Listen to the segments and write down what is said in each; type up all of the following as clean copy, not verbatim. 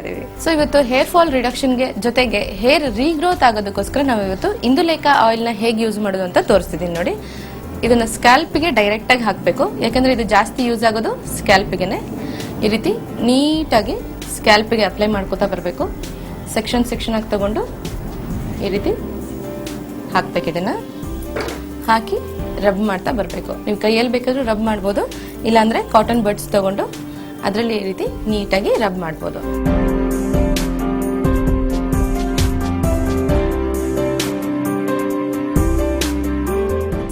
ಇದೀವಿ. ಸೊ ಇವತ್ತು hair fall ರಿಡಕ್ಷನ್ಗೆ ಜೊತೆಗೆ ಹೇರ್ ರೀಗ್ರೋತ್ ಆಗೋದಕ್ಕೋಸ್ಕರ ನಾವು ಇವತ್ತು ಇಂದುಲೇಖ ಆಯಿಲ್ ನ ಹೇಗೆ ಯೂಸ್ ಮಾಡೋದು ಅಂತ ತೋರಿಸ್ತಿದ್ದೀನಿ ನೋಡಿ. ಇದನ್ನ ಸ್ಕ್ಯಾಲ್ಪಿಗೆ ಡೈರೆಕ್ಟ್ ಆಗಿ ಹಾಕಬೇಕು, ಯಾಕಂದ್ರೆ ಇದು ಜಾಸ್ತಿ ಯೂಸ್ ಆಗೋದು ಸ್ಕ್ಯಾಲ್ಪಿಗೆನೆ. ಈ ರೀತಿ ನೀಟಾಗಿ ಸ್ಕ್ಯಾಲ್ಪಿಗೆ ಅಪ್ಲೈ ಮಾಡ್ಕೋತಾ ಬರಬೇಕು. ಸೆಕ್ಷನ್ ಆಗಿ ತಗೊಂಡು ಈ ರೀತಿ ಹಾಕ್ಬೇಕು. ಇದನ್ನ ಹಾಕಿ ರಬ್ ಮಾಡ್ತಾ ಬರಬೇಕು. ನೀವು ಕೈಯಲ್ಲಿ ಬೇಕಾದ್ರೂ ರಬ್ ಮಾಡ್ಬೋದು, ಇಲ್ಲಾಂದ್ರೆ ಕಾಟನ್ ಬಡ್ಸ್ ತಗೊಂಡು ಅದರಲ್ಲಿ ಈ ರೀತಿ ನೀಟಾಗಿ ರಬ್ ಮಾಡ್ಬೋದು.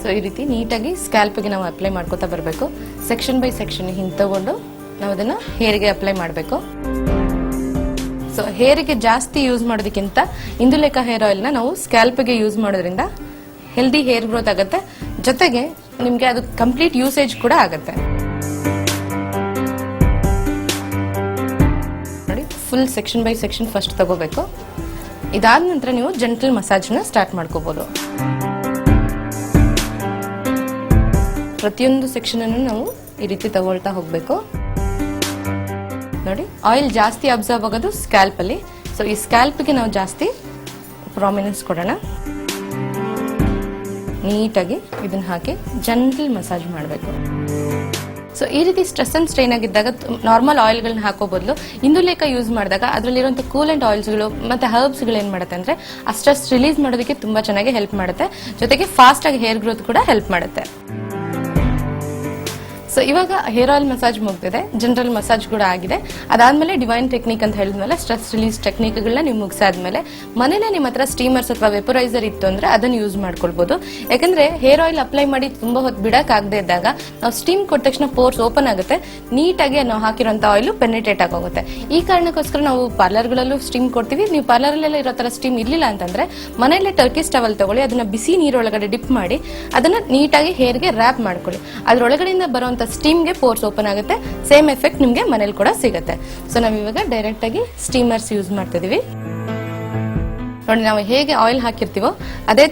ಸೊ ಈ ರೀತಿ ನೀಟಾಗಿ ಸ್ಕ್ಯಾಲ್ಪ್ಗೆ ನಾವು ಅಪ್ಲೈ ಮಾಡ್ಕೋತಾ ಬರಬೇಕು. ಸೆಕ್ಷನ್ ಬೈ ಸೆಕ್ಷನ್ ಹಿಂಗೆ ತಗೊಂಡು ನಾವು ಅದನ್ನ ಹೇರಿಗೆ ಅಪ್ಲೈ ಮಾಡಬೇಕು. ಸೊ ಹೇರಿಗೆ ಜಾಸ್ತಿ ಯೂಸ್ ಮಾಡೋದಕ್ಕಿಂತ ಇಂದುಲೇಖ ಹೇರ್ ಆಯಿಲ್ ನ ನಾವು ಸ್ಕ್ಯಾಲ್ಪ್ಗೆ ಯೂಸ್ ಮಾಡೋದ್ರಿಂದ ಹೆಲ್ದಿ ಹೇರ್ ಗ್ರೋತ್ ಆಗುತ್ತೆ, ಜೊತೆಗೆ ನಿಮ್ಗೆ ಅದು ಕಂಪ್ಲೀಟ್ ಯೂಸೇಜ್ ಕೂಡ ಆಗುತ್ತೆ. ನೋಡಿ, full section by section first ತಗೋಬೇಕು. ಇದಾದ ನಂತರ ನೀವು ಜೆಂಟಲ್ ಮಸಾಜ್ ನ ಸ್ಟಾರ್ಟ್ ಮಾಡ್ಕೋಬಹುದು. ಪ್ರತಿಯೊಂದು ಸೆಕ್ಷನ್ ಅನ್ನು ನಾವು ಈ ರೀತಿ ತಗೊಳ್ತಾ ಹೋಗ್ಬೇಕು. ನೋಡಿ, ಆಯಿಲ್ ಜಾಸ್ತಿ ಅಬ್ಸರ್ವ್ ಆಗೋದು ಸ್ಕ್ಯಾಲ್ಪ್ ಅಲ್ಲಿ. ಸೊ ಈ ಸ್ಕ್ಯಾಲ್ಪ್ಗೆ ನಾವು ಜಾಸ್ತಿ ಪ್ರಾಮಿನೆನ್ಸ್ ಕೊಡೋಣ. ನೀಟಾಗಿ ಇದನ್ನ ಹಾಕಿ ಜೆಂಟಲ್ ಮಸಾಜ್ ಮಾಡಬೇಕು. ಸೊ ಈ ರೀತಿ ಸ್ಟ್ರೆಸ್ ಅಂಡ್ ಸ್ಟ್ರೈನ್ ಆಗಿದ್ದಾಗ ನಾರ್ಮಲ್ ಆಯಿಲ್ಗಳನ್ನ ಹಾಕೋ ಬದಲು ಇಂದುಲೇಖ ಯೂಸ್ ಮಾಡಿದಾಗ ಅದರಲ್ಲಿರುವಂಥ ಕೂಲೆಂಟ್ ಆಯಿಲ್ಸ್ಗಳು ಮತ್ತೆ ಹರ್ಬ್ಸ್ಗಳು ಏನ್ ಮಾಡುತ್ತೆ ಅಂದ್ರೆ ಆ ಸ್ಟ್ರೆಸ್ ರಿಲೀಸ್ ಮಾಡೋದಕ್ಕೆ ತುಂಬಾ ಚೆನ್ನಾಗಿ ಹೆಲ್ಪ್ ಮಾಡುತ್ತೆ, ಜೊತೆಗೆ ಫಾಸ್ಟ್ ಆಗಿ ಹೇರ್ ಗ್ರೋತ್ ಕೂಡ ಹೆಲ್ಪ್ ಮಾಡುತ್ತೆ. ಸೊ ಇವಾಗ ಹೇರ್ ಆಯಿಲ್ ಮಸಾಜ್ ಮುಗ್ದಿದೆ, ಜನರಲ್ ಮಸಾಜ್ ಕೂಡ ಆಗಿದೆ. ಅದಾದ್ಮೇಲೆ ಡಿವೈನ್ ಟೆಕ್ನಿಕ್ ಅಂತ ಹೇಳಿದ್ಮೇಲೆ ಸ್ಟ್ರೆಸ್ ರಿಲೀಸ್ ಟೆಕ್ನಿಕ್ಗಳನ್ನ ನೀವು ಮುಗಿಸಾದ್ಮೇಲೆ ಮನೇಲೆ ನಿಮ್ಮ ಹತ್ರ ಸ್ಟೀಮರ್ಸ್ ಅಥವಾ ವೆಪರೈಸರ್ ಇತ್ತು ಅಂದ್ರೆ ಅದನ್ನ ಯೂಸ್ ಮಾಡ್ಕೊಳ್ಬಹುದು. ಯಾಕಂದ್ರೆ ಹೇರ್ ಆಯಿಲ್ ಅಪ್ಲೈ ಮಾಡಿ ತುಂಬಾ ಹೊತ್ತು ಬಿಡಕ್ ಆಗದೆ ಇದ್ದಾಗ ನಾವು ಸ್ಟೀಮ್ ಕೊಟ್ಟ ತಕ್ಷಣ ಪೋರ್ಸ್ ಓಪನ್ ಆಗುತ್ತೆ, ನೀಟಾಗಿ ನಾವು ಹಾಕಿರೋಂಥ ಆಯಿಲ್ ಪೆನಿಟ್ರೇಟ್ ಆಗೋಗುತ್ತೆ. ಈ ಕಾರಣಕ್ಕೋಸ್ಕರ ನಾವು ಪಾರ್ಲರ್ಗಳಲ್ಲೂ ಸ್ಟೀಮ್ ಕೊಡ್ತೀವಿ. ನೀವು ಪಾರ್ಲರ್ಲೆಲ್ಲ ಇರೋ ತರ ಸ್ಟೀಮ್ ಇರ್ಲಿಲ್ಲ ಅಂತಂದ್ರೆ ಮನೇಲೆ ಟರ್ಕಿಸ್ ಟವಲ್ ತಗೊಳ್ಳಿ, ಅದನ್ನ ಬಿಸಿ ನೀರೊಳಗಡೆ ಡಿಪ್ ಮಾಡಿ ಅದನ್ನ ನೀಟಾಗಿ ಹೇರ್ಗೆ ರ್ಯಾಪ್ ಮಾಡ್ಕೊಳ್ಳಿ. ಅದ್ರೊಳಗಡೆಯಿಂದ ಬರುವಂತ ಸ್ಟೀಮ್ಗೆ ಪೋರ್ಸ್ ಓಪನ್ ಆಗುತ್ತೆ. ಸೇಮ್ ಎಫೆಕ್ಟ್ ನಿಮ್ಗೆ ಮನೇಲಿ ಕೂಡ ಸಿಗುತ್ತೆ. ಸೊ ನಾವ್ ಇವಾಗ ಡೈರೆಕ್ಟ್ ಆಗಿ ಸ್ಟೀಮರ್ಸ್ ಯೂಸ್ ಮಾಡ್ತಿದೀವಿ. ನೋಡಿ, ನಾವು ಹೇಗೆ ಆಯಿಲ್ ಹಾಕಿರ್ತೀವೋ ಅದೇ